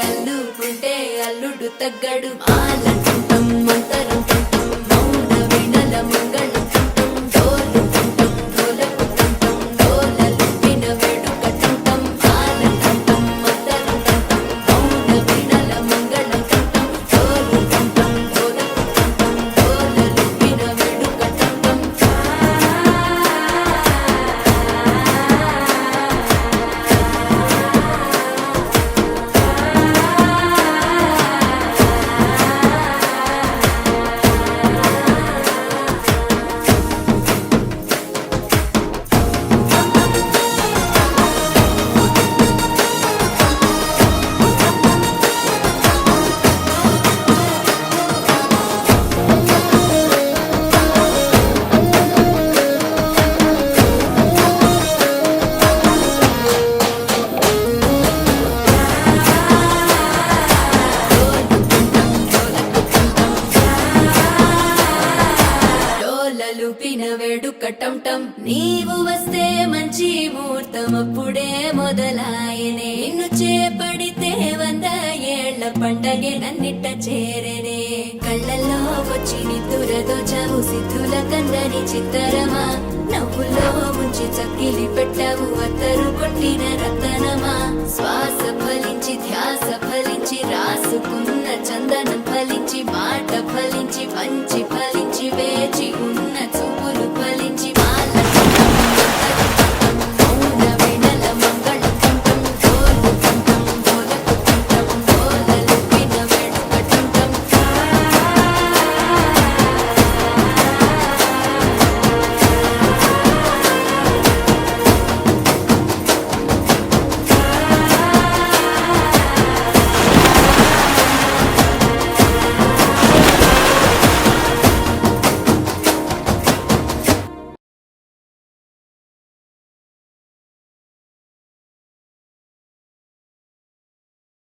అల్లుకుంటే అల్లుడు తగ్గడు మాలంటుంటాం మంతరం తుంటాం మౌన వినల మంగళం తుంటాం డోలు తుంటాం డోలకు తుంటాం డోలలు విన వేడుక తుంటాం మాలంటుంటాం మంతరం తుంటాం మౌన వినల మంగళం తుంటాం డోలు తుంటాం డోలకు తుంటాం డోలలు విన వేడుక తుంటాం డోలలుపిన వేడుకటంటం నీవు వస్తే మంచి ముహూర్తం అప్పుడే మొదలాయనే నిన్ను చేపడితే 100 ఏళ్ల పండగే నన్నిట్ట చేరనే కళ్ళల్లో వచ్చి నిద్దురదోచావు సిద్ధుల కందని చిత్తరమా నవ్వులో ముంచి చక్కిలి పెట్టావు అత్తరు కొట్టిన రతనమా శ్వాస ఫలించి ధ్యాస ఫలించి రాసుకున్న చందనం ఫలించి మాట